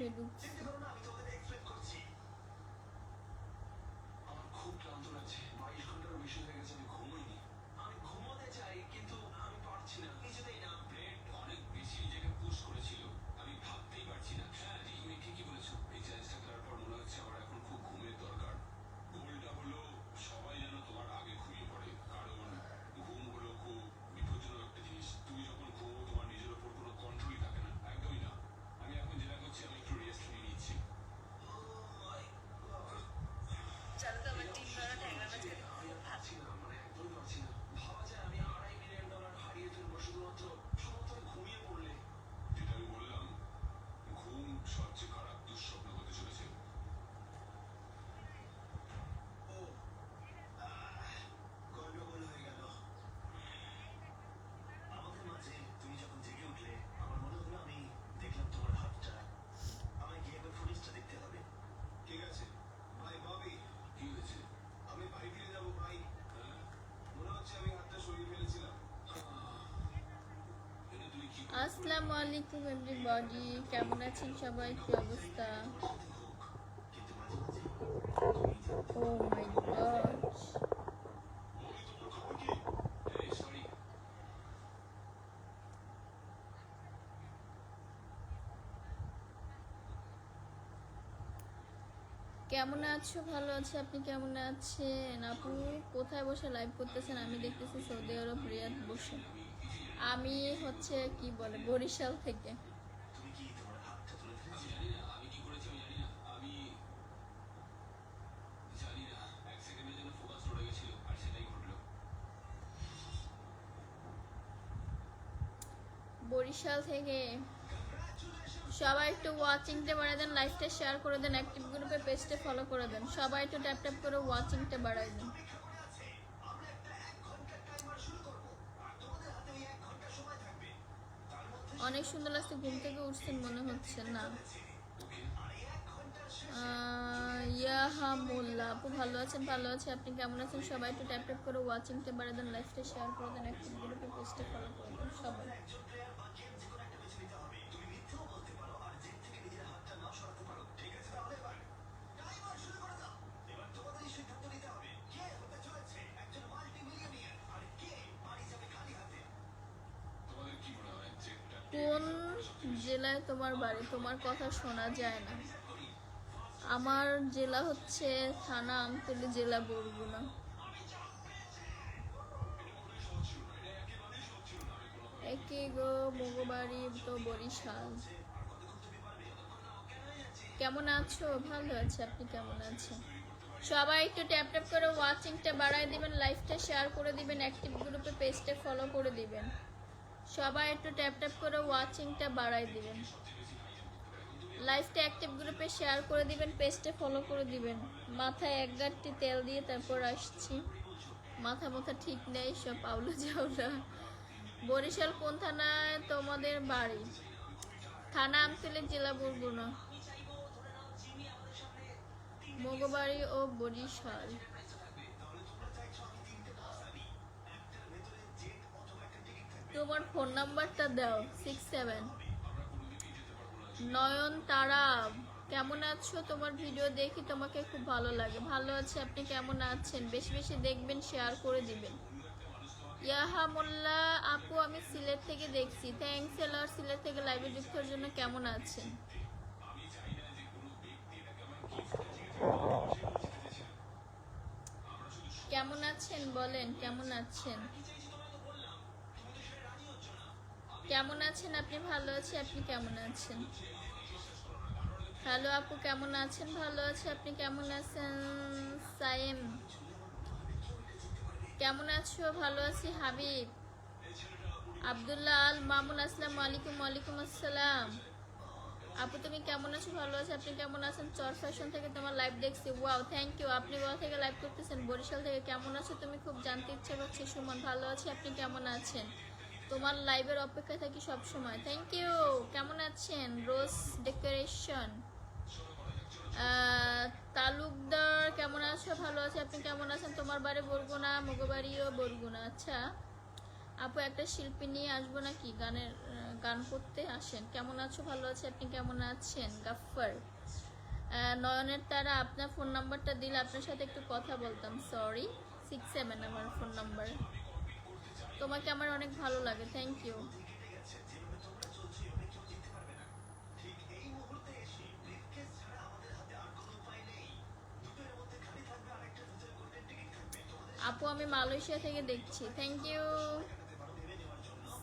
লাইভে ঢুকছি। খুব ক্লান্ত লাগছে, 22 ঘন্টারও বেশি হয়ে গেছে আমি ঘুমোইনি। আমি ঘুমোতে চাই কিন্তু আমি পারছি না, কিছুতেই না। ব্রেড অনেক বেশি নিজেকে পুশ করেছিল, আমি ভাবতেই পারছি না। হ্যাঁ তুমি ঠিকই বলেছো, এই চ্যালেঞ্জটা খেলার পর মনে হচ্ছে আমার এখন খুব ঘুমের দরকার। গোলটা হলো সবাই যেন তোমার আগে ঘুমিয়ে পড়ে, কারণ ঘুম হলো খুব বিপজ্জনক একটা জিনিস। তুমি যখন ঘুমো তোমার নিজের ওপর কোনো কন্ট্রোলই থাকে না, একদমই না। আমি এখন যেটা করছি, আমি একটু রেস্ট নিয়ে নিচ্ছি। চলো তো আমার টিম ধরো ট্যাংরা মাছ খেতে খুব ভালো। পারছি না, মানে একদমই পারছি না। ভাবা যায় আমি $2.5 মিলিয়ন হারিয়ে ফেলবো শুধুমাত্র ঘুমিয়ে পড়লে। যেটা আমি বললাম, ঘুম সবচেয়ে খারাপ দুঃস্বপ্ন হতে চলেছে। ও গন্ডগোল হয়ে গেল আমাদের মাঝে। তুমি যখন জেগে উঠলে আমার মনে হলো আমি দেখলাম তোমার হাতটা। আমায় গিয়ে একবার ফুটেজটা দেখতে হবে। ঠিক আছে ভাই ববি। কি হয়েছে? আমি বাড়ি ফিরে যাবো ভাই। মনে হচ্ছে আমি হাতটা সরিয়ে ফেলেছিলাম। এটা তুই কি করে? আসসালামু আলাইকুম এভরিবডি, কেমন আছেন সবাই, কি অবস্থা? কিন্তু মাঝে মাঝে তুমি জানতে ও মাই গড, বলি তোমার খবর কি? এই সরি। কেমন আছো? ভালো আছে, আপনি কেমন আছেন? আপু কোথায় বসে লাইভ করতেছেন? আমি দেখতেছি সৌদি আরব রিয়াদ বসে। আমি হচ্ছে কি বলে বরিশাল থেকে। তুমি কি তোমার হাতটা তুলে ফেলেছিলে? আমি জানি না আমি কি করেছি, আমি জানি না। আমি জানি না, এক সেকেন্ডের জন্য ফোকাস উড়ে গেছিল আর সেটাই ঘটলো। বরিশাল থেকে সবাই একটু ওয়াচিংটা বাড়াই দেন, লাইভটা শেয়ার করে দেন, অ্যাক্টিভ গ্রুপে পেজটা ফলো করে দেন, সবাই একটু ট্যাপ ট্যাপ করে ওয়াচিংটা বাড়াই দেন। আমরা একটা 1 ঘন্টার টাইমার শুরু করব আর তোমাদের হাতে ওই 1 ঘন্টা সময় থাকবে। তার মধ্যে অনেক সুন্দর লাগছে, ঘুম থেকে উঠছেন মনে হচ্ছে না। ওকে আর এই 1 ঘন্টার শেষে ইয়াহা মোল্লা আপু ভালো আছেন? ভালো আছে, আপনি কেমন আছেন? সবাই একটু ট্যাপ ট্যাপ করে ওয়াচিংটা বাড়াই দেন, লাইভটা শেয়ার করে দেন, অ্যাক্টিভ গ্রুপে পেজটা ফলো করে দেন সবাই। একজন প্লেয়ার বা গেম যে কোনো একটা বেছে নিতে হবে। তুমি মিথ্যেও বলতে পারো আর জেদ থেকে নিজের হাতটা নাও সরাতে পারো। ঠিক আছে তাহলে এবার টাইমার শুরু করে দাও। এবার তোমাদেরই সিদ্ধান্ত নিতে হবে কে হতে চলেছে একজন মাল্টি মিলিয়নিয়ার আর কে বাড়ি যাবে খালি হাতে। তোমাদের কি মনে হয় জেদটা কোন জেলায় তোমার বাড়ি? তোমার কথা শোনা যায় না। আমার জেলা হচ্ছে থানা আমতলী, জেলা বরগুনা। একই গো, মগবাড়ি তো বরিশাল। কেমন আছো? ভালো আছে, আপনি কেমন আছেন? সবাই একটু ট্যাপ ট্যাপ করে ওয়াচিংটা বাড়াই দিবেন, লাইভটা শেয়ার করে দিবেন, অ্যাক্টিভ গ্রুপে পেজটা ফলো করে দিবেন। সবাই একটু ট্যাপ ট্যাপ করে ওয়াচিংটা বাড়াই দিবেন, লাইভটা অ্যাক্টিভ গ্রুপে শেয়ার করে দিবেন, পেজটা ফলো করে দিবেন। মাথায় এক গাঁটটি তেল দিয়ে তারপর আসছি, মাথা মাথা ঠিক নেই, সব পাউলো জাউলা। বরিশাল কোন থানায় তোমাদের বাড়ি? থানা আমতলী, জেলা বরগুনা। মগবাড়ি ও বরিশাল। তোমার ফোন নাম্বারটা দাও। 67 নয়নতারা কেমন আছো? তোমার ভিডিও দেখি, তোমাকে খুব ভালো লাগে। ভালো আছে, আপনি কেমন আছেন? বেশি বেশি দেখবেন, শেয়ার করে দিবেন। ইয়াহা মোল্লা আপু আমি সিলেট থেকে দেখছি, থ্যাংকস এ লট সিলেট থেকে লাইভে যুক্ত হওয়ার জন্য। কেমন আছেন? কেমন আছেন বলেন, কেমন আছেন? কেমন আছেন আপনি? ভালো আছে, আপনি কেমন আছেন? হ্যালো আপু কেমন আছেন? ভালো আছে, আপনি কেমন আছেন? সাইম কেমন আছো? ভালো আছি। হাবিব আব্দুল্লাহ আল মামুন আসসালামু আলাইকুম। ওয়ালাইকুম আসসালাম। আপু তুমি কেমন আছো? ভালো আছে, আপনি কেমন আছেন? চর ফ্যাশন থেকে তোমার লাইভ দেখছি, ওয়াও থ্যাংক ইউ। আপনি কোথা থেকে লাইভ করতেছেন? বরিশাল থেকে। কেমন আছো তুমি? খুব জানতে ইচ্ছে করছে। সুমন ভালো আছে, আপনি কেমন আছেন? তোমার লাইভের অপেক্ষায় থাকি সব সময়, থ্যাংক ইউ। কেমন আছেন? রোজ ডেকোরেশন তালুকদার কেমন আছো? ভালো আছে, আপনি কেমন আছেন? তোমার বাড়ি বরগুনা, মগবাড়িও বরগুনা। আচ্ছা আপু একটা শিল্পী নিয়ে আসবো নাকি? গানের গান করতে আসেন। কেমন আছো? ভালো আছি, আপনি কেমন আছেন? গাফফার নয়নের তারা, আপনার ফোন নাম্বারটা দিলে আপনার সাথে একটু কথা বলতাম। সরি, 67 আমার ফোন নাম্বার। তোমাকে আমার অনেক ভালো লাগে, থ্যাংক ইউ। আপু আমি মালয়েশিয়া থেকে দেখছি, থ্যাংক ইউ।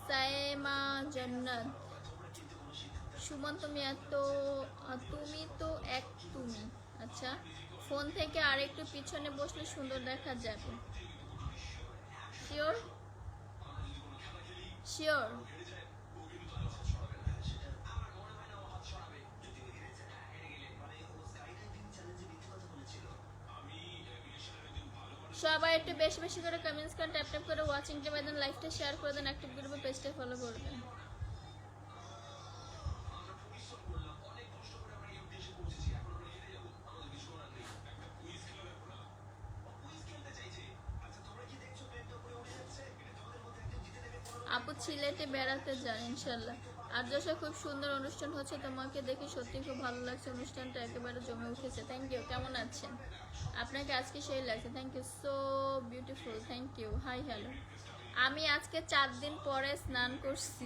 সাইমা জান্নাত, সুমন তুমি তুমি তো এক তুমি। আচ্ছা, ফোন থেকে আর একটু পিছনে বসলে সুন্দর দেখা যাবে। Sure sure. সবাই একটু বেশি বেশি করে কমেন্টস করেন, ট্যাপ ট্যাপ করে ওয়াচিংটা বাদেন, লাইভটা শেয়ার করে দেন, অ্যাক্টিভ গ্রুপে পেজটা ফলো করবেন। আপু সিলেটে বেড়াতে যান ইনশাল্লাহ। আর যশা খুব সুন্দর অনুষ্ঠান হচ্ছে, তোমাকে দেখে সত্যি খুব ভালো লাগছে, অনুষ্ঠানটা একেবারে জমে উঠেছে। Thank you. কেমন আছেন? আপনাকে আজকে সেই লাগছে, thank you, so beautiful, thank you. Hi hello. আমি আজকে 4 দিন পরে স্নান করছি,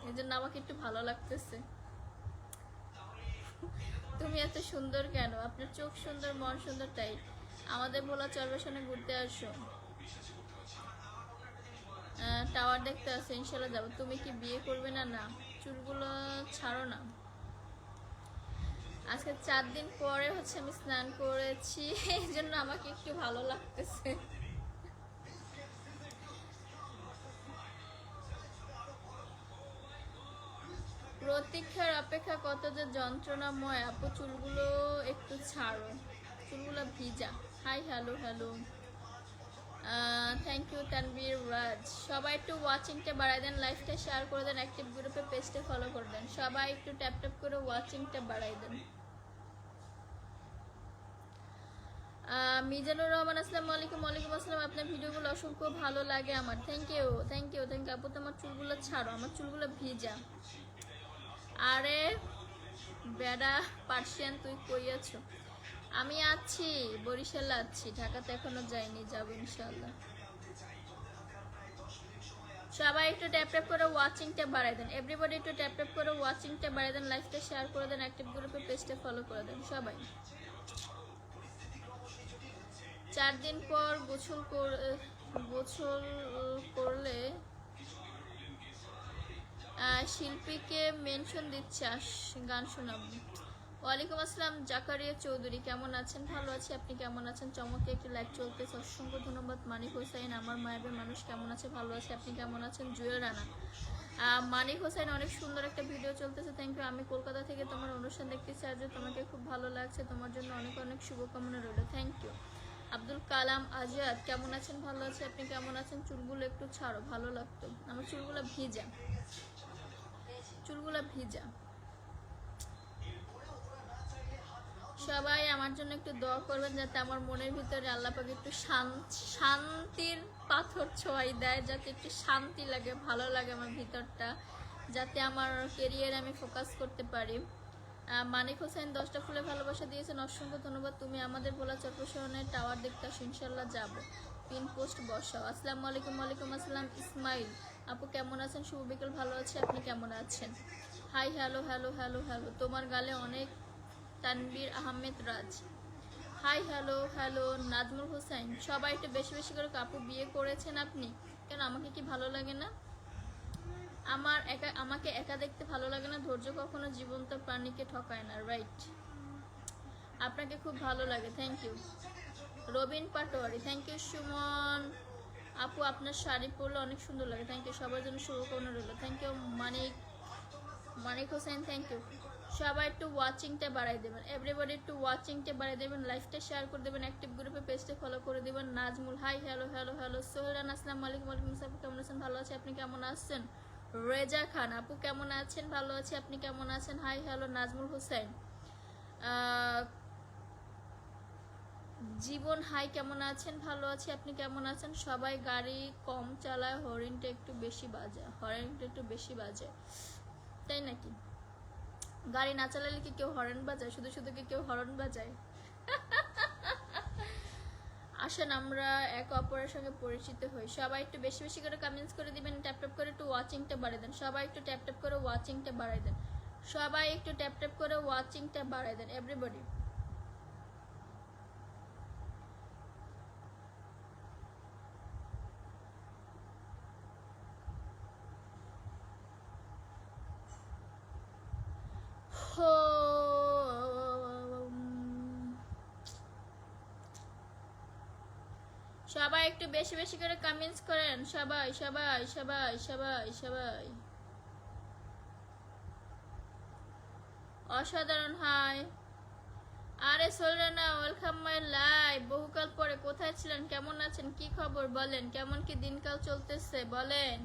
এই জন্য আমাকে একটু ভালো লাগতেছে। তুমি এত সুন্দর কেন? আপনার চোখ সুন্দর, মন সুন্দর, তাই আমাদের ভোলা চরবেশনে ঘুরতে আসো। টাওয়ার দেখতে আসো, ইনশাল্লাহ যাবো। তুমি কি বিয়ে করবে না? না, চুলগুলো ছাড়ো না। আজকে 4 দিন পরে হচ্ছে আমি স্নান করেছি, এই জন্য আমাকে একটু ভালো লাগতেছে। প্রতীক্ষার অপেক্ষা কত যে যন্ত্রণাময়। আপু চুলগুলো একটু ছাড়ো, চুলগুলো ভিজা। Hi hello hello, thank you Tanvir Raj. সবাই একটু ওয়াচিংটা বাড়াই দেন, লাইভটা শেয়ার করে দেন, অ্যাক্টিভ গ্রুপে পেজটা ফলো করে দেন। সবাই একটু ট্যাপ ট্যাপ করে ওয়াচিংটা বাড়াই দেন। মিজানুর রহমান, আসসালামু আলাইকুম। ওয়ালাইকুম আসসালাম। আপনার ভিডিওগুলো অসংখ্য ভালো লাগে আমার, thank you thank you thank you. আপু তোমার চুলগুলো ছাড়ো, আমার চুলগুলো ভিজা। আরে বেড়া পার্সিয়ান, তুই কই আছো? আমি আছি বরিশালে আছি, ঢাকাতে এখনো যাইনি, যাবো ইনশাল্লাহ। সবাই একটু ট্যাপ ট্যাপ করে ওয়াচিংটা বাড়াই দেন, এভরিবডি একটু ট্যাপ ট্যাপ করে ওয়াচিংটা বাড়াই দেন, লাইভটা শেয়ার করে দেন, অ্যাক্টিভ গ্রুপে পেজটা ফলো করে দেন সবাই। 4 দিন পর গোসল করলে শিল্পীকে মেনশন দিচ্ছে, গান শোনাবো। ওয়ালাইকুম আসসালাম জাকারিয়া চৌধুরী, কেমন আছেন? ভালো আছি, আপনি কেমন আছেন? চমকে একটি লাইভ চলতেছে, অসংখ্য ধন্যবাদ। মানিক হোসেন, আমার মায়ের মানুষ, কেমন আছে? ভালো আছে, আপনি কেমন আছেন? জুয়েল রানা, মানিক হোসেন, অনেক সুন্দর একটা ভিডিও চলতেছে, থ্যাংক ইউ। আমি কলকাতা থেকে তোমার অনুষ্ঠান দেখতেছি, আজ তোমাকে খুব ভালো লাগছে, তোমার জন্য অনেক অনেক শুভকামনা রইল, থ্যাংক ইউ। আব্দুল কালাম আজাদ, কেমন আছেন? ভালো আছে, আপনি কেমন আছেন? চুলগুলো একটু ছাড়ো, ভালো লাগতো। আমার চুলগুলো ভিজা, চুলগুলো ভিজা। সবাই আমার জন্য একটু দোয়া করবেন, যাতে আমার মনের ভিতরে আল্লাহ পাক একটু শান্তির পাথর ছোঁয়াই দেয়, যাতে একটু শান্তি লাগে, ভালো লাগে আমার ভিতরটা, যাতে আমার কেরিয়ারে আমি ফোকাস করতে পারি। মানিক হোসেন 10টা ফুলে ভালোবাসা দিয়েছেন, অসংখ্য ধন্যবাদ। তুমি আমাদের ভোলা চরপেশনের টাওয়ার দেখতে আসো, ইনশাল্লাহ যাবো। পিন পোস্ট বসাও। আসসালামু আলাইকুম। ওয়ালাইকুম আসসালাম। ইসমাইল, আপু কেমন আছেন? শুভ বিকেল, ভালো আছে, আপনি কেমন আছেন? Hi hello hello hello hello, তোমার গালে অনেক। Tanvir Ahmed Raj, hi hello hello. Nazmul Hossain, সবাই একটু বেশি বেশি করে। আপু বিয়ে করেছেন আপনি? কেন, আমাকে কি ভালো লাগে না? আমাকে একা দেখতে ভালো লাগে না? ধৈর্য কখনো জীবন্ত প্রাণীকে ঠকায় না, রাইট? আপনাকে খুব ভালো লাগে, thank you. Robin Patwari, thank you. Suman আপু, আপনার শাড়ি পরলে অনেক সুন্দর লাগে, থ্যাংক ইউ। সবার জন্য শুভকামনা রইল, thank you. Manik Hossain, thank you. সবাই একটু ওয়াচিংটা বাড়াই দেবেন, এভরিবডি একটু ওয়াচিংটা বাড়াই দেবেন, লাইভটা শেয়ার করে দেবেন, অ্যাক্টিভ গ্রুপে পেজটা ফলো করে দেবেন। Nazmul, hi hello hello hello. Soheran, আসসালামু আলাইকুম। ওয়ালাইকুম আসসালাম, কেমন আছেন? ভালো আছে, আপনি কেমন আছেন? রেজা খান, আপু কেমন আছেন? ভালো আছে, আপনি কেমন আছেন? Hi hello. Nazmul Hossain, Jibon, hi, কেমন আছেন? ভালো আছে, আপনি কেমন আছেন? সবাই গাড়ি কম চালায়, হরিণটা একটু বেশি বাজে, হরিণটা একটু বেশি বাজে। তাই নাকি? গাড়ি না চালালে কি কেউ হর্ন বাজায়? শুধু শুধু কি কেউ হর্ন বাজায়? আসেন আমরা এক অপরের সঙ্গে পরিচিত হই। সবাই একটু বেশি বেশি করে কমেন্টস করে দিবেন, ট্যাপ ট্যাপ করে একটু ওয়াচিংটা বাড়াই দেন। সবাই একটু ট্যাপ ট্যাপ করে ওয়াচিংটা বাড়াই দেন। সবাই একটু ট্যাপ ট্যাপ করে ওয়াচিংটা বাড়াই দেন, এভরিবডি। সবাই একটু বেশি বেশি করে কমেন্টস করেন, সবাই সবাই সবাই সবাই সবাই। অসাধারণ। হাই, আরে সোলরানা, ওয়েলকাম মাই লাইভ। বহুকাল পরে কোথায় ছিলেন, কেমন আছেন, কি খবর বলেন, কেমন কি দিনকাল চলতেছে বলেন,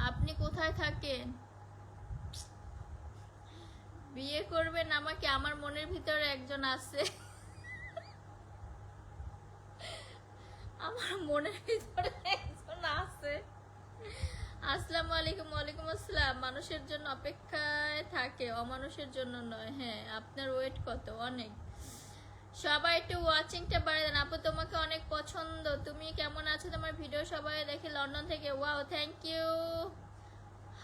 আপনি কোথায় থাকেন? বিয়ে করবেন আমাকে? আমার মনের ভিতরে একজন আছে। আমার মনের ভিতরে একজন আছে। আসসালামু আলাইকুম। ওয়ালাইকুম আসসালাম। মানুষের জন্য অপেক্ষায় থাকে, অমানুষের জন্য নয়। হ্যাঁ, আপনার ওয়েট কত? অনেক। সবাই একটু ওয়াচিংটা বাড়িয়ে দেন। আপু তোমাকে অনেক পছন্দ, তুমি কেমন আছো? তোমার ভিডিও সবাই দেখি লন্ডন থেকে। Wow, thank you.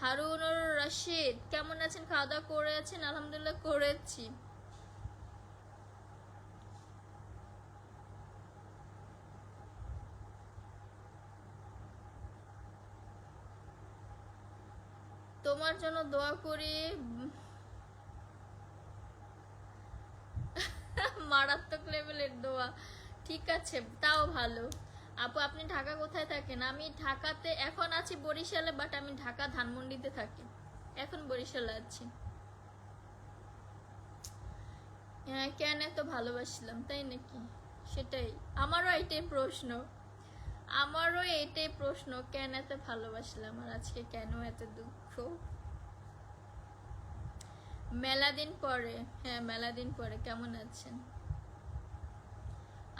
Harunur Rashid, কেমন আছেন? খাওয়া দাওয়া করেছেন? আলহামদুলিল্লাহ করেছি। তোমার জন্য দোয়া করি। মারাত্মক লেভেলের দোয়া। ঠিক আছে, তাও ভালো। আপু আপনি ঢাকা কোথায় থাকেন? আমি ঢাকাতে এখন আছি বরিশালে, বাট আমি ঢাকা ধানমন্ডিতে থাকি। এখন বরিশালে আছি। হ্যাঁ, কেন এত ভালোবাসলাম তাই নাকি? সেটাই আমারও এটাই প্রশ্ন। আমারও এটাই প্রশ্ন, কেন এত ভালোবাসলাম আর আজকে কেন এত দুঃখ? মেলা দিন পরে। হ্যাঁ, মেলা দিন পরে। কেমন আছেন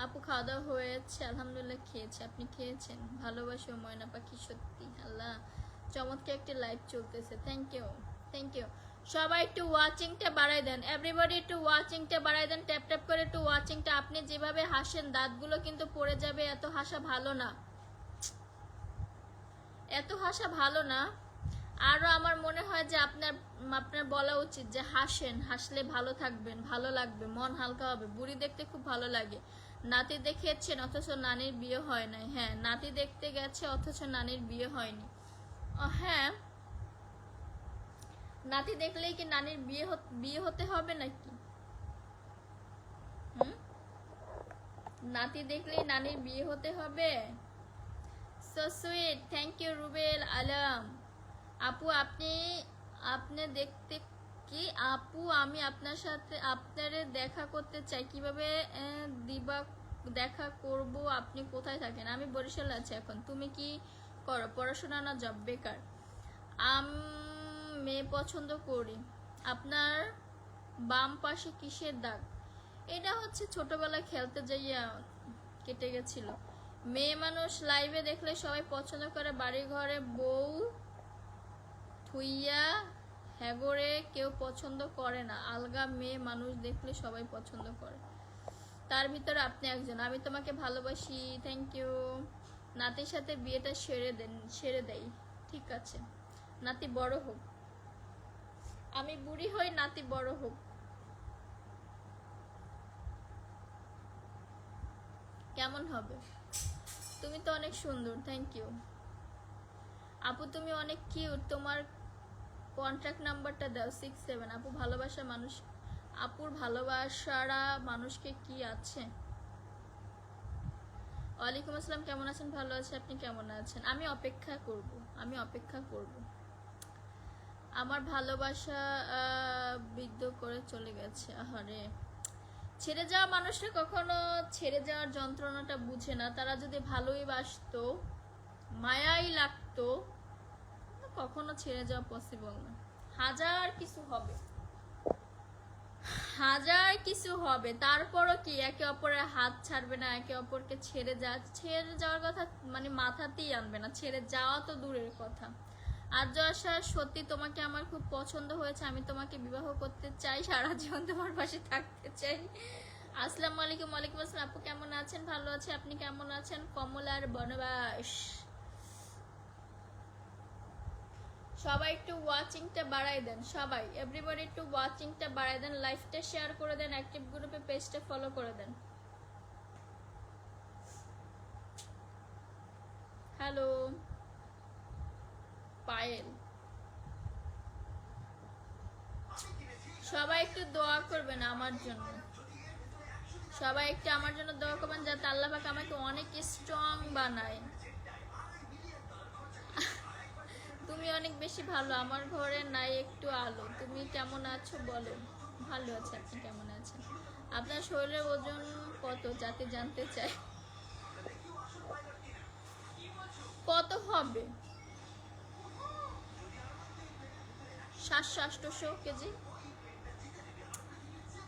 আপু? খাওয়া দাওয়া হয়েছে? আলহামদুলিল্লাহ খেয়েছি। আপনি খেয়েছেন? ভালোবাসো ময়না পাখি, সত্যি আল্লাহ চমৎকার একটি লাইভ চলতেছে। Thank you, thank you. সবাই একটু ওয়াচিংটা বাড়াই দেন, এভরিবডি একটু ওয়াচিংটা বাড়াই দেন, ট্যাপ ট্যাপ করে একটু ওয়াচিংটা। আপনি যেভাবে হাসেন দাঁতগুলো কিন্তু পড়ে যাবে, এত হাসা ভালো না, এত হাসা ভালো না। আরও আমার মনে হয় যে আপনার আপনার বলা উচিত যে হাসেন, হাসলে ভালো থাকবেন, ভালো লাগবে, মন হালকা হবে। বুড়ি দেখতে খুব ভালো লাগে। নাতি দেখেছেন অথচ নানির বিয়ে হয় নাই। হ্যাঁ, নাতি দেখতে গেছে অথচ নানির বিয়ে হয়নি। হ্যাঁ, নাতি দেখলেই কি নানির বিয়ে হতে হবে নাকি? হুম, নাতি দেখলেই নানির বিয়ে হতে হবে? So sweet, thank you Rubel Alam. আপু আপনি আপনি দেখতে কি? আপু আমি আপনার সাথে আপনারে দেখা করতে চাই, কিভাবে দিবা? দেখা করব। আপনি কোথায় থাকেন? আমি বরিশালে আছি এখন। তুমি কি করো, পড়াশোনা না জব? বেকার। মেয়ে পছন্দ করি। আপনার বাম পাশে কিসের দাগ? এটা হচ্ছে ছোটবেলায় খেলতে যাইয়া কেটে গেছিল। মেয়ে মানুষ লাইভে দেখলে সবাই পছন্দ করে, বাড়ি ঘরে বউ থুইয়া হ্যাগরে কেউ পছন্দ করে না। আলগা মেয়ে মানুষ দেখলে সবাই পছন্দ করে, তার ভিতরে আপনি একজন। আমি তোমাকে ভালোবাসি। Thank you. নাতির সাথে বিয়েটা সেরে দেই। ঠিক আছে, নাতি বড় হোক। আমি বুড়ি হই, নাতি বড় হোক। কেমন হবে? তুমি তো অনেক সুন্দর। থ্যাংক ইউ আপু, তুমি অনেক কিউট। তোমার কন্ট্যাক্ট নাম্বারটা দাও। 67। আপু ভালোবাসা মানুষ, আপুর ভালোবাসারা মানুষকে কি আছে? ওয়ালাইকুম আসসালাম, কেমন আছেন? ভালো আছে, আপনি কেমন আছেন? আমি অপেক্ষা করব, আমি অপেক্ষা করব। আমার ভালোবাসা বিদ্ধ করে চলে গেছে। আহারে, ছেড়ে যাওয়া মানুষটা কখনো ছেড়ে যাওয়ার যন্ত্রণাটা বুঝে না। তারা যদি ভালোই বাসতো, মায়াই লাগতো, কখনো ছেড়ে যাওয়া পসিবল না। হাজার কিছু হবে, হাজার কিছু হবে, তারপরও কি একে অপরের হাত ছাড়বে না, একে অপরকে ছেড়ে যাওয়ার কথা মানে মাথাতেই আনবে না, ছেড়ে যাওয়া তো দূরের কথা। আর যশা, সত্যি তোমাকে আমার খুব পছন্দ হয়েছে, আমি তোমাকে বিবাহ করতে চাই, সারা জীবন তোমার পাশে থাকতে চাই। আসসালামু আলাইকুম। ওয়ালাইকুম আসসালাম। আপু কেমন আছেন? ভালো আছে, আপনি কেমন আছেন? কমলার বনবাস। সবাই একটু ওয়াচিংটা বাড়াই দেন, সবাই এভরিবডি একটু ওয়াচিংটা বাড়াই দেন, লাইভটা শেয়ার করে দেন, অ্যাক্টিভ গ্রুপে পেজটা ফলো করে দেন। হ্যালো পায়েল, সবাই একটু দোয়া করবেন আমার জন্য, সবাই একটু আমার জন্য দোয়া করবেন যাতে আল্লাহ পাক আমাকে অনেক স্ট্রং বানায়। তুমি অনেক বেশি ভালো, আমার ঘরে নাই একটু আলো। তুমি কেমন আছো বলো? ভালো আছে, আপনি কেমন আছেন? আপনার শরীরের ওজন কত যাতে জানতে চাই। কত হবে? 700-800 কেজি।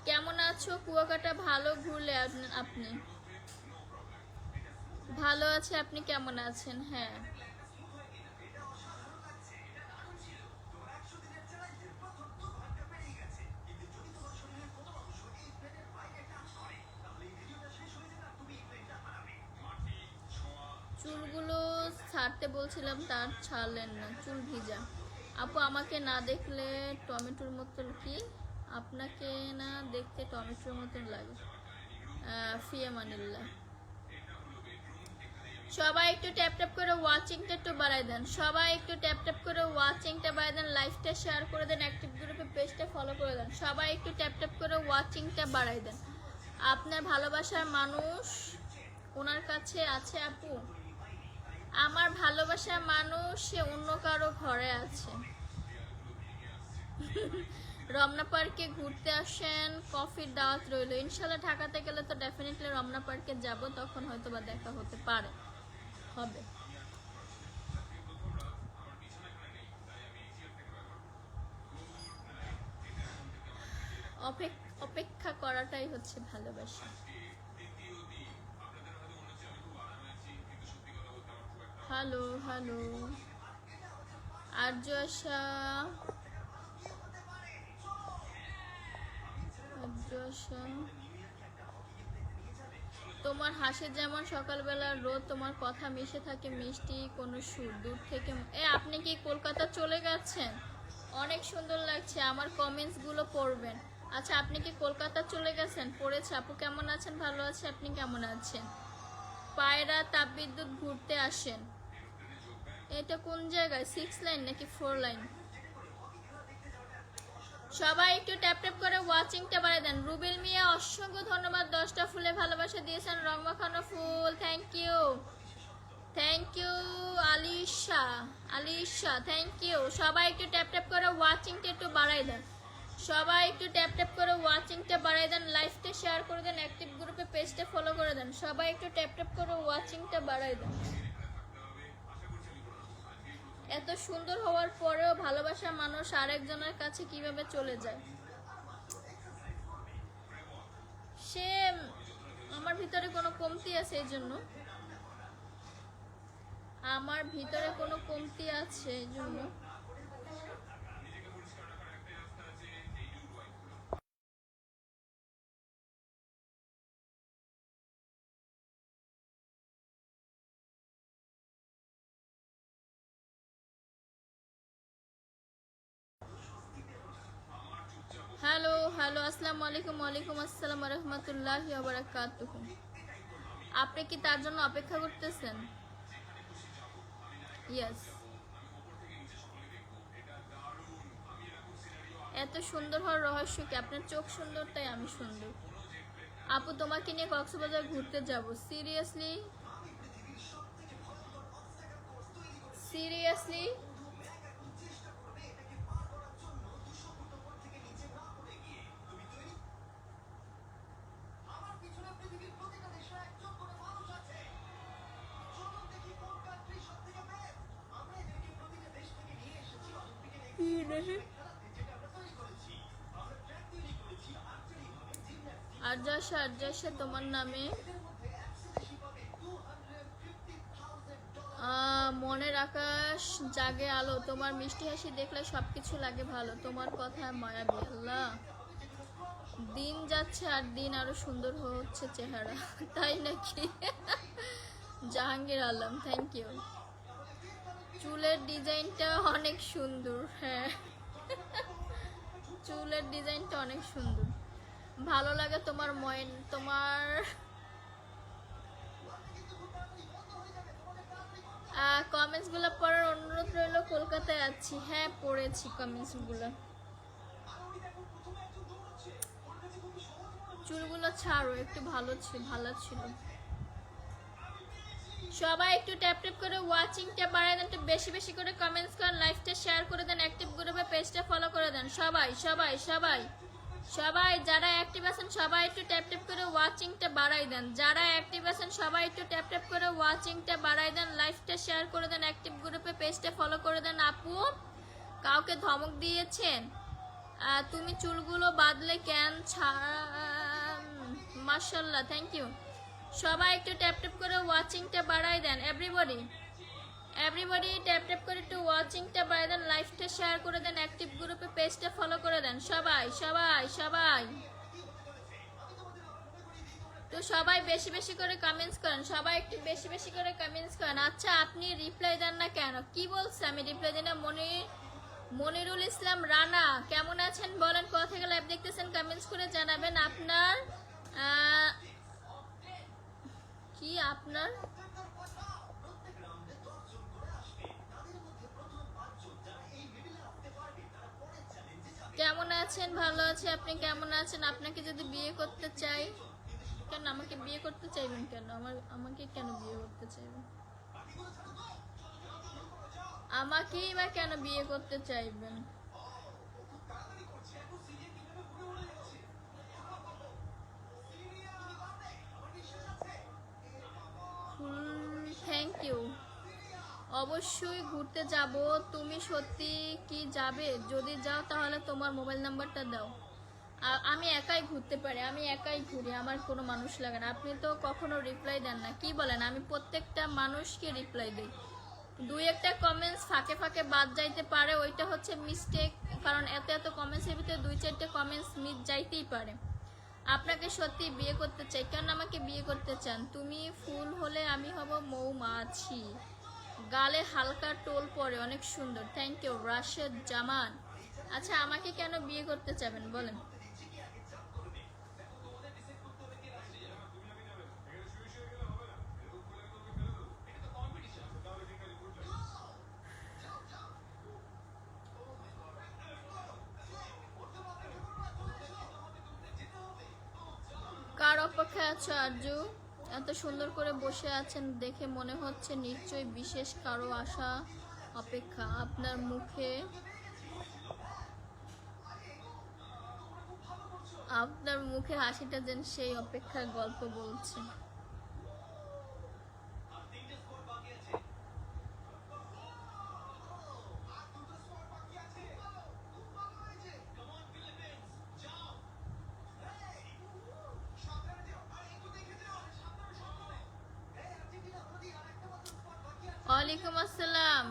কেমন আছো কুয়াকাটা? ভালো ঘুরলে আপনি? ভালো আছে, আপনি কেমন আছেন? হ্যাঁ, চুলগুলো ছাড়তে বলছিলাম, তার ছাড়লেন না, চুল ভিজা। আপু আমাকে না দেখলে টমেটোর মতো কি? আপনাকে না দেখতে টমেটোর মতন লাগে। ফিয়ামানিল্লাহ। সবাই একটু ট্যাপ ট্যাপ করে ওয়াচিংটা একটু বাড়াই দেন, সবাই একটু ট্যাপ ট্যাপ করে ওয়াচিংটা বাড়াই দেন, লাইভটা শেয়ার করে দেন, অ্যাক্টিভ গ্রুপে পেজটা ফলো করে দেন, সবাই একটু ট্যাপ ট্যাপ করে ওয়াচিংটা বাড়াই দেন। আপনার ভালোবাসার মানুষ ওনার কাছে আছে আপু। আমার ভালোবাসার মানুষ সে অন্য কারো ঘরে আছে। রমনা পার্কে ঘুরতে আসেন, কফির দাওয়াত রইল। ইনশাল্লাহ ঢাকাতে গেলে তো ডেফিনেটলি রমনা পার্কে যাব, তখন হয়তো বা দেখা হতে পারে, হবে। অপেক্ষা করাটাই হচ্ছে ভালোবাসা। হ্যালো হ্যালো আর্য আশা, তোমার হাসি যেমন সকালবেলার রোদ, তোমার কথা মিশে থাকে মিষ্টি কোনো সুর দূর থেকে। আপনি কি কলকাতা চলে গেছেন? অনেক সুন্দর লাগছে, আমার কমেন্টসগুলো পড়বেন। আচ্ছা, আপনি কি কলকাতা চলে গেছেন? পড়েছে। আপু কেমন আছেন? ভালো আছে, আপনি কেমন আছেন? পায়রা তাপবিদ্যুৎ ঘুরতে আসেন। এটা কোন জায়গায়? 6 লাইন নাকি 4 লাইন? সবাই একটু ট্যাপ ট্যাপ করে ওয়াচিংটা বাড়াই দেন। রুবেল মিয়া অসংখ্য ধন্যবাদ, 10টা ফুলে ভালোবাসা দিয়েছেন। রং মাখানো ফুল, thank you, thank you. Alisha thank you. সবাই একটু ট্যাপ ট্যাপ করে ওয়াচিংটা একটু বাড়াই দেন, সবাই একটু ট্যাপ ট্যাপ করে ওয়াচিংটা বাড়াই দেন, লাইভটা শেয়ার করে দেন, অ্যাক্টিভ গ্রুপে পেজটা ফলো করে দেন, সবাই একটু ট্যাপ ট্যাপ করে ওয়াচিংটা বাড়াই দেন। এত সুন্দর হওয়ার পরেও ভালোবাসা মানুষ আরেকজনের কাছে কিভাবে চলে যায়? সে আমার ভিতরে কোনো কমতি আছে, এই জন্য আমার ভিতরে কোনো কমতি আছে এই জন্য। হ্যালো হ্যালো আসসালামু আলাইকুম। ওয়ালাইকুম আসসালাম রহমতুল্লাহি ওয়া বারাকাতুহু। আপনি কি তার জন্য অপেক্ষা করতেছেন? ইয়েস। এত সুন্দর হওয়ার রহস্য কি? আপনার চোখ সুন্দর তাই আমি সুন্দর। আপু তোমাকে নিয়ে কক্সবাজার ঘুরতে যাব। সিরিয়াসলি? সিরিয়াসলি? আর্যাসা তোমার নামে মনের আকাশ জাগে আলো, তোমার মিষ্টি হাসি দেখলে সবকিছু লাগে ভালো, তোমার কথা মায়াবী। আল্লাহ, দিন যাচ্ছে আর দিন আরো সুন্দর হচ্ছে চেহারা, তাই নাকি? Jahangir Alam, thank you. চুলের ডিজাইনটা অনেক সুন্দর। হ্যাঁ, চুলের ডিজাইনটা অনেক সুন্দর, ভালো লাগে তোমার তোমার কমেন্টস গুলো পড়ার অনুরোধ রইল। কলকাতায় আছি। হ্যাঁ, পড়েছি কমেন্টস গুলো। চুলগুলো ছাড়ো, একটু ভালো ছিল। সবাই একটু ট্যাপ ট্যাপ করে ওয়াচিংটা বাড়ায় দেন, একটু বেশি বেশি করে কমেন্টস করেন, লাইভটা শেয়ার করে দেন, অ্যাক্টিভ গ্রুপে পেজটা ফলো করে দেন। সবাই সবাই সবাই সবাই যারা অ্যাক্টিভ আছেন সবাই একটু ট্যাপ ট্যাপ করে ওয়াচিংটা বাড়াই দেন। যারা অ্যাক্টিভ আছেন সবাই একটু ট্যাপ ট্যাপ করে ওয়াচিংটা বাড়াই দেন, লাইভটা শেয়ার করে দেন, অ্যাক্টিভ গ্রুপে পেজটা ফলো করে দেন। আপু, কাউকে ধমক দিয়েছেন? তুমি চুলগুলো বাদলে কেন? মাশাআল্লাহ, থ্যাংক ইউ। সবাই একটু ট্যাপ ট্যাপ করে ওয়াচিংটা বাড়াই দেন। এভরিবডি ট্যাপ ট্যাপ করে একটু ওয়াচিংটা বাড়াই দেন, লাইভটা শেয়ার করে দেন, অ্যাক্টিভ গ্রুপে পেজটা ফলো করে দেন। সবাই সবাই সবাই তো সবাই বেশি বেশি করে কমেন্টস করেন, সবাই একটু বেশি বেশি করে কমেন্টস করেন। আচ্ছা, আপনি রিপ্লাই দেন না কেন? কি বলছে আমি রিপ্লাই দিই না? মনিরুল ইসলাম রানা, কেমন আছেন বলেন, কোথা থেকে লাইভ দেখতেছেন কমেন্টস করে জানাবেন। আপনার কি আপনার কেমন আছেন? ভালো আছে। আপনি কেমন আছেন? আপনাকে যদি বিয়ে করতে চাই, কেন আমাকে বিয়ে করতে চাইবেন? কেন আমাকে কেন বিয়ে করতে চাইবেন? আমাকেই বা কেন বিয়ে করতে চাইবেন? Thank you. অবশ্যই ঘুরতে যাব। তুমি সত্যি কি যাবে? যদি যাও তাহলে তোমার মোবাইল নাম্বারটা দাও। আমি একাই ঘুরতে পারি, আমি একাই ঘুরি, আমার কোনো মানুষ লাগে না। আপনি তো কখনো রিপ্লাই দেন না, কি বলেন? আমি প্রত্যেকটা মানুষকে রিপ্লাই দিই। দুই একটা কমেন্টস ফাঁকে ফাঁকে বাদ যাইতে পারে, ওইটা হচ্ছে মিস্টেক, কারণ এত এত কমেন্টসের ভিতরে দুই চারটে কমেন্টস মিস যাইতেই পারে। আপনাকে সত্যি বিয়ে করতে চাই। কেন আমাকে বিয়ে করতে চান? তুমি ফুল হলে আমি হব মৌমাছি, গালে হালকা টোল পরে, অনেক সুন্দর। থ্যাংক ইউ রাশেদ জামান। আচ্ছা, আমাকে কেন বিয়ে করতে চাবেন বলেন? কার অপেক্ষায় আছো আরজু? এত সুন্দর করে বসে আছেন দেখে মনে হচ্ছে নিশ্চয়ই বিশেষ কারো আশা অপেক্ষা। আপনার মুখে হাসিটা যেন সেই অপেক্ষার গল্প বলছে। ওয়ালাইকুম আসসালাম।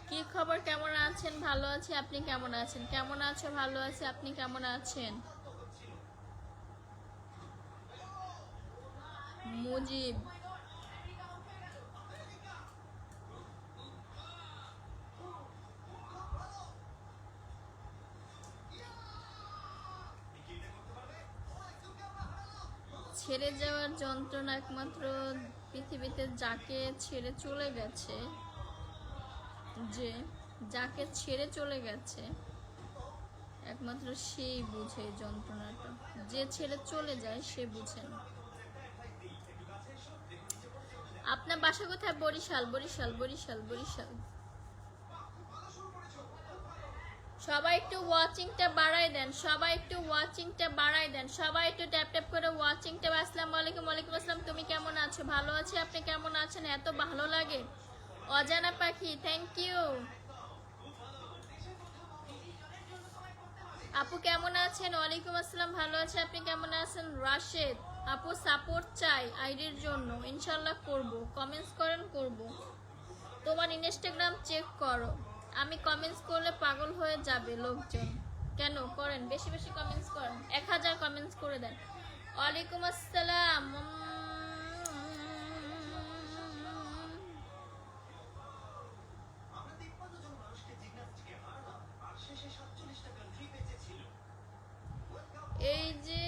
কি খবর? কেমন আছেন? ভালো আছি। আপনি কেমন আছেন? কেমন আছো? ভালো আছি। আপনি কেমন আছেন? মুজিব, ছেড়ে যাওয়ার যন্ত্রণা একমাত্র পৃথিবীতে যাকে ছেড়ে চলে গেছে একমাত্র সেই বুঝে এই যন্ত্রণাটা। যে ছেড়ে চলে যায় সে বুঝে না। আপনার বাসা কোথায়? বরিশাল। সবাই একটু ওয়াচিংটা বাড়াই দেন, সবাই একটু ট্যাপ ট্যাপ করে ওয়াচিংটা। আসসালামু আলাইকুম। ওয়ালাইকুম আসসালাম। তুমি কেমন আছো? ভালো আছি। আপনি কেমন আছেন? এত ভালো লাগে অজানা পাখি, থ্যাংক ইউ। আপু কেমন আছেন? ওয়ালাইকুম আসসালাম, ভালো আছে, আপনি কেমন আছেন? রাশেদ আপু সাপোর্ট চাই আইডির জন্য, ইনশাল্লাহ করব, কমেন্টস করেন করব। তোমার ইনস্টাগ্রাম চেক করো, আমি কমেন্টস করলে পাগল হয়ে যাবে লোকজন। কেন করেন? বেশি বেশি কমেন্টস করেন, 1000 কমেন্টস করে দেন। ওয়ালাইকুম আসসালাম। এই যে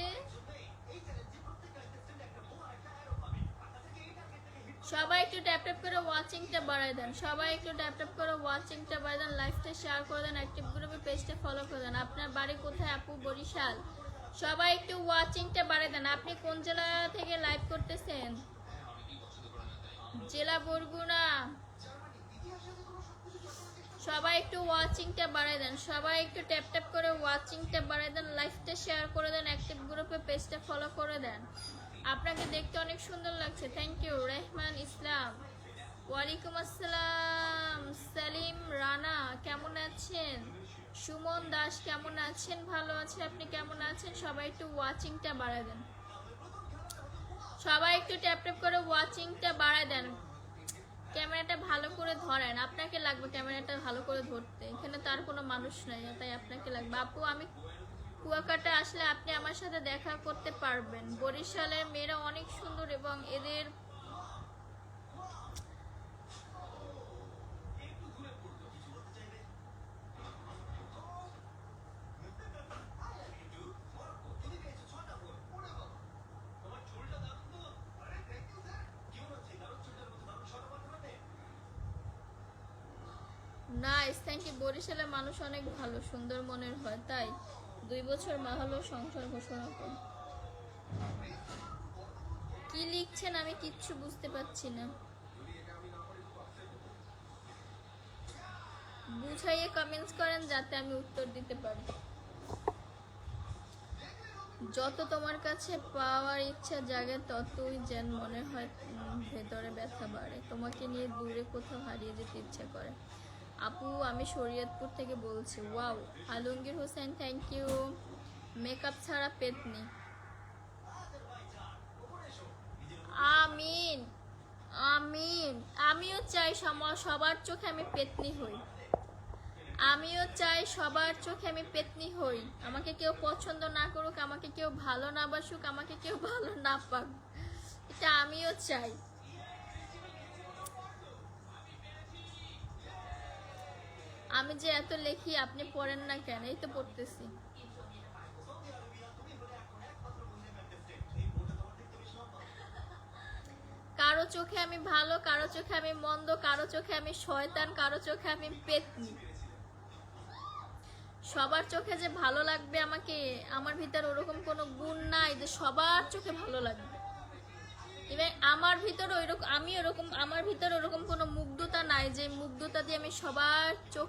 সবাই একটু ট্যাপ ট্যাপ করে ওয়াচিংটা বাড়ায় দেন, সবাই একটু ট্যাপ ট্যাপ করে ওয়াচিংটা বাড়ায় দেন, লাইভটা শেয়ার করে দেন, অ্যাক্টিভ গ্রুপে পেজটা ফলো করে দেন। আপনার বাড়ি কোথায় আপু? বরিশাল। সবাই একটু ওয়াচিংটা বাড়ায় দেন। আপনি কোন জেলা থেকে লাইভ করতেছেন? জেলা বরগুনা। সবাই একটু ওয়াচিংটা বাড়ায় দেন, সবাই একটু ট্যাপ ট্যাপ করে ওয়াচিংটা বাড়ায় দেন, লাইভটা শেয়ার করে দেন, অ্যাক্টিভ গ্রুপে পেজটা ফলো করে দেন। আপনাকে দেখতে অনেক সুন্দর লাগছে, থ্যাংক ইউ। রেহমান ইসলাম, ওয়ালাইকুম আসসালাম। সালিম রানা কেমন আছেন? সুমন দাস কেমন আছেন? ভালো আছে, আপনি কেমন আছেন? সবাই একটু ওয়াচিংটা বাড়ায় দেন, সবাই একটু ট্যাপ ট্যাপ করে ওয়াচিংটা বাড়ায় দেন। ক্যামেরাটা ভালো করে ধরেন, আপনাকে লাগবে ক্যামেরাটা ভালো করে ধরতে, এখানে তার কোনো মানুষ নাই, তাই আপনাকে লাগবে। আপু আমি কুয়াকাটা আসলে আপনি আমার সাথে দেখা করতে পারবেন। বরিশালের মেয়েরা অনেক সুন্দর এবং এদের নাইস, থ্যাংক ইউ। বরিশালের মানুষ অনেক ভালো, সুন্দর মনের হয়, তাই 2 বছর মা হলো সংসার ঘোষণা করি। কি লিখছেন আমি কিচ্ছু বুঝতে পারছি না, বুঝাইয়ে কমেন্টস করেন যাতে আমি উত্তর দিতে পারি। যত তোমার কাছে পাওয়ার ইচ্ছা জাগে ততই যেন মনে হয় ভেতরে ব্যথা বাড়ে, তোমাকে নিয়ে দূরে কোথাও হারিয়ে যেতে ইচ্ছা করে। আপু আমি শরীয়তপুর থেকে বলছি। Wow, Alamgir Hossain thank you. Makeup ছাড়া পেতনি, আমিন আমিন। আমিও চাই সবার চোখে আমি পেতনি হই, আমিও চাই সবার চোখে আমি পেতনি হই। আমাকে কেউ পছন্দ না করুক, আমাকে কেউ ভালো না বাসুক, আমাকে কেউ ভালো না পাক, এটা আমিও চাই। আমি যে এত লেখি আপনি পড়েন না কেন? এই তো পড়তেছি। কারো চোখে আমি ভালো, কারো চোখে আমি মন্দ, কারো চোখে আমি শয়তান, কারো চোখে আমি পেতনি। সবার চোখে যে ভালো লাগবে আমাকে, আমার ভিতর ওরকম কোনো গুণ নাই যে সবার চোখে ভালো লাগবে। এবং আমার ভিতর ওইরকম, আমি ওরকম, আমার ভিতর ওরকম কোনো মুগ্ধতা নাই যে মুগ্ধতা দিয়ে আমি সবার চোখ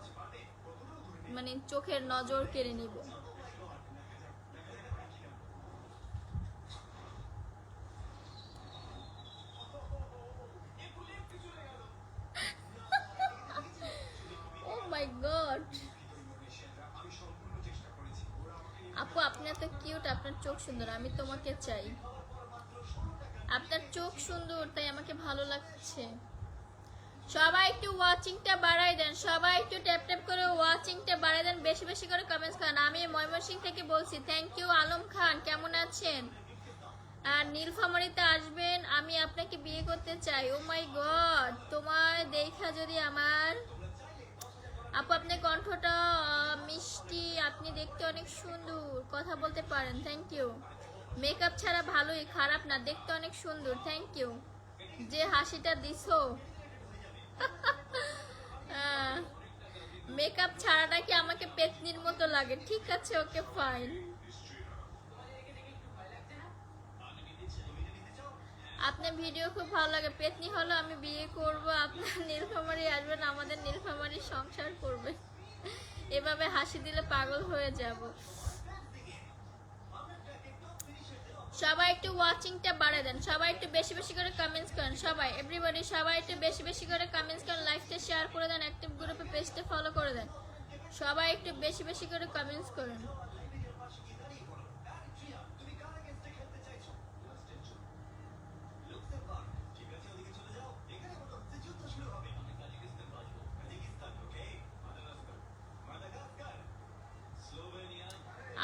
মানে চোখের নজর কেড়ে নিব। ও মাই গড, আপু আপনি এত কিউট, আপনার চোখ সুন্দর, আমি তোমাকে চাই। আপনার চোখ সুন্দর তাই আমাকে ভালো লাগছে। সবাই একটু ওয়াচিংটা বাড়াই দেন, সবাই একটু ট্যাপ ট্যাপ করে ওয়াচিংটা বাড়াই দেন, বেশি বেশি করে কমেন্টস করেন। আমি ময়মনসিংহ থেকে বলছি, থ্যাংক ইউ। আলম খান কেমন আছেন? আর নীলফামারীতে আসবেন, আমি আপনাকে বিয়ে করতে চাই। ও মাই গড, তোমার দেখা যদি আমার আপু আপনার কণ্ঠটা মিষ্টি, আপনি দেখতে অনেক সুন্দর, কথা বলতে পারেন, থ্যাংক ইউ। মেকআপ ছাড়া ভালোই, খারাপ না, দেখতে অনেক সুন্দর, থ্যাংক ইউ। যে হাসিটা দিছো মেকআপ ছাড়াটা কি আমাকে পেতনির মতো লাগে? ঠিক আছে, ওকে ফাইন। আপনার ভিডিও খুব ভালো লাগে, পেতনি হলো আমি বিয়ে করব, আপনার নীলফামারী আসবেন, আমাদের নীলফামারী সংসার করবে। এভাবে হাসি দিলে পাগল হয়ে যাব। সবাই একটু ওয়াচিংটা বাড়ায় দেন, সবাই একটু বেশি বেশি করে কমেন্টস করেন, সবাই এভরিবডি সবাই একটু বেশি বেশি করে কমেন্টস করেন, লাইভটা শেয়ার করে দেন, অ্যাক্টিভ গ্রুপে পেজটা ফলো করে দেন, সবাই একটু বেশি বেশি করে কমেন্টস করেন।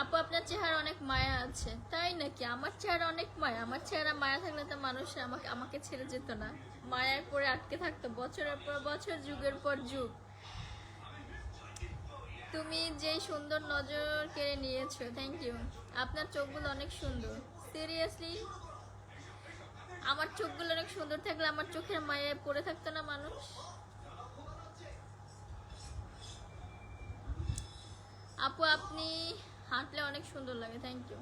আপু আপনার চেহারা অনেক মায়া আছে, তাই নাকি? আমার চেহারা অনেক মায়া, আমার চেহারা মায়া থাকলে তো মানুষ আমাকে আমাকে ছেড়ে যেত না, মায়ায় পড়ে আটকে থাকতো বছরের পর বছর, যুগের পর যুগ। তুমি যেই সুন্দর নজর কেড়ে নিয়েছো, থ্যাংক ইউ। আপনার চোখগুলো অনেক সুন্দর, সিরিয়াসলি আমার চোখগুলো অনেক সুন্দর থাকলে আমার চোখের মায়ায় পড়ে থাকতো না মানুষ। আপু আপনি হাঁটলে অনেক সুন্দর লাগে, থ্যাংক ইউ।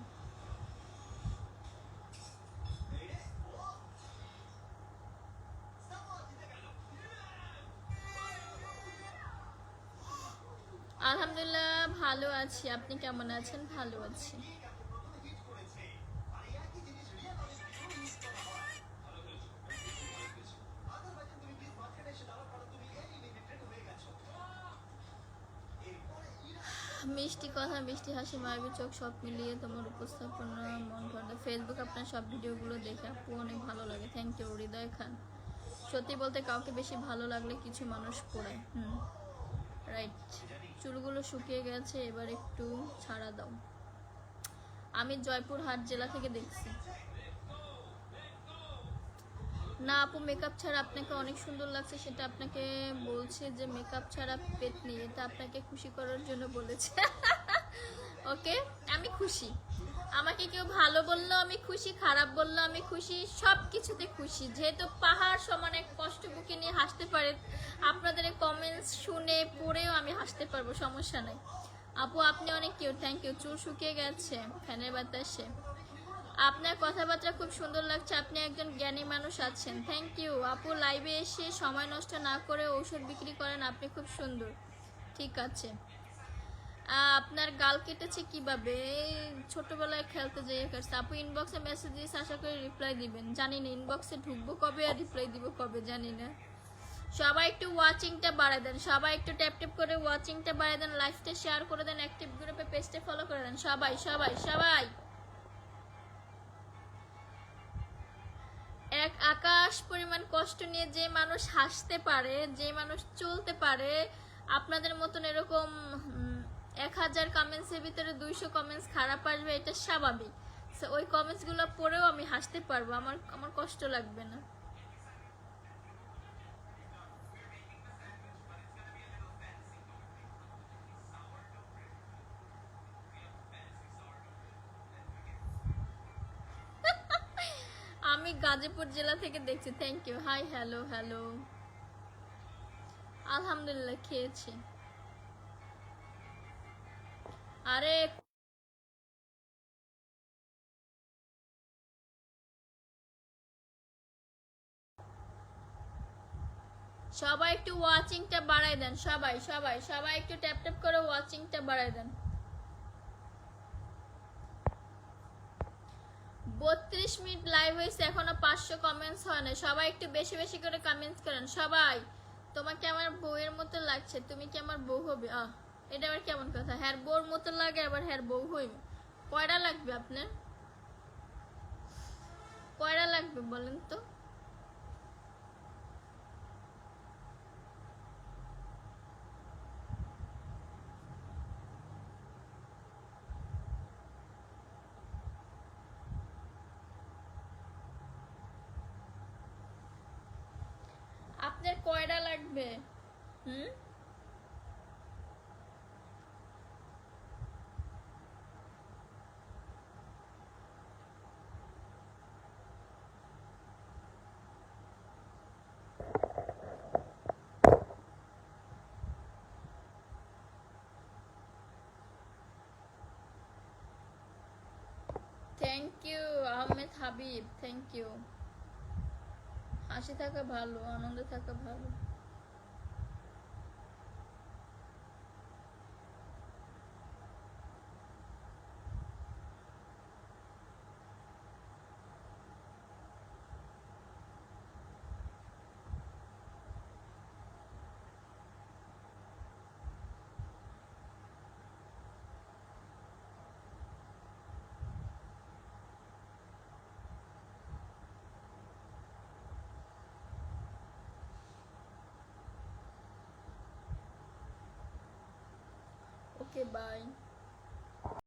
আলহামদুলিল্লাহ ভালো আছি, আপনি কেমন আছেন? ভালো আছি। মিষ্টি কথা, মিষ্টি হাসি, মায়াবী চোখ, সব মিলিয়ে তোমার উপস্থাপনা মন ভরে। ফেসবুক আপনার সব ভিডিওগুলো দেখে আপু অনেক ভালো লাগে, থ্যাংক ইউ। হৃদয় খান, সত্যি বলতে কাউকে বেশি ভালো লাগলে কিছু মানুষ পড়ায়। রাইট। চুলগুলো শুকিয়ে গেছে, এবার একটু ছাড়া দাও। আমি জয়পুরহাট জেলা থেকে দেখছি। না আপু, মেকআপ ছাড়া আপনাকে অনেক সুন্দর লাগছে, সেটা আপনাকে বলছে যে মেকআপ ছাড়া পেতনি, এটা আপনাকে খুশি করার জন্য বলেছে। ওকে, আমি খুশি। আমাকে কেউ ভালো বললো আমি খুশি, খারাপ বললো আমি খুশি, সব কিছুতে খুশি। যেহেতু পাহাড় সমান এক কষ্ট বুকে নিয়ে হাসতে পারে, আপনাদের কমেন্টস শুনে পড়েও আমি হাসতে পারবো, সমস্যা নাই। আপু আপনি অনেক কিউট, থ্যাংক ইউ। চুল শুকিয়ে গেছে ফ্যানের বাতাসে। আপনার কথাবার্তা খুব সুন্দর লাগছে, আপনি একজন জ্ঞানী মানুষ আছেন, থ্যাংক ইউ। আপু লাইভে এসে সময় নষ্ট না করে ঔষধ বিক্রি করেন, আপনি খুব সুন্দর। ঠিক আছে। আপনার গাল কেটেছে কিভাবে? ছোটবেলায় খেলতে যেয়ে কাটছে। আপু ইনবক্সে মেসেজ দিয়েছে, আশা করি রিপ্লাই দিবেন। জানি না ইনবক্সে ঢুকবো কবে আর রিপ্লাই দিব কবে, জানি না। সবাই একটু ওয়াচিংটা বাড়ায় দেন, সবাই একটু ট্যাপ ট্যাপ করে ওয়াচিংটা বাড়ায় দেন, লাইভটা শেয়ার করে দেন, অ্যাক্টিভ গ্রুপে পেজটা ফলো করে দেন, সবাই সবাই সবাই। এক আকাশ পরিমাণ কষ্ট নিয়ে যে মানুষ হাসতে পারে, যে মানুষ চলতে পারে, আপনাদের মতন এরকম 1000 কমেন্টসের ভিতরে 200 কমেন্টস খারাপ আসবে, এটা স্বাভাবিক। ওই কমেন্টসগুলো পড়েও আমি হাসতে পারবো, আমার আমার কষ্ট লাগবে না। আমি গাজীপুর জেলা থেকে দেখছি, thank you. Hi, hello hello. আলহামদুলিল্লাহ খেয়েছি। আরে সবাই একটু ওয়াচিংটা বাড়ায় দেন, সবাই সবাই সবাই একটু ট্যাপ ট্যাপ করে ওয়াচিংটা বাড়ায় দেন। 32 মিনিট লাইভ হয়েছে, এখনো 500 কমেন্টস হয় না, সবাই একটু বেশি বেশি করে কমেন্টস করেন সবাই। তোমাকে আমার বউয়ের মতো লাগছে, তুমি কি আমার বউ হবে? এটা আবার কেমন কথা? হ্যার বউর মতো লাগে আবার হ্যার বউ হইবে? কয়টা লাগবে আপনার? কয়টা লাগবে বলেন তো? আপনার কয়টা লাগবে? হুম, thank you Ahmed Habib, thank you. হাসি থাকা ভালো, আনন্দে থাকা ভালো। Okay by.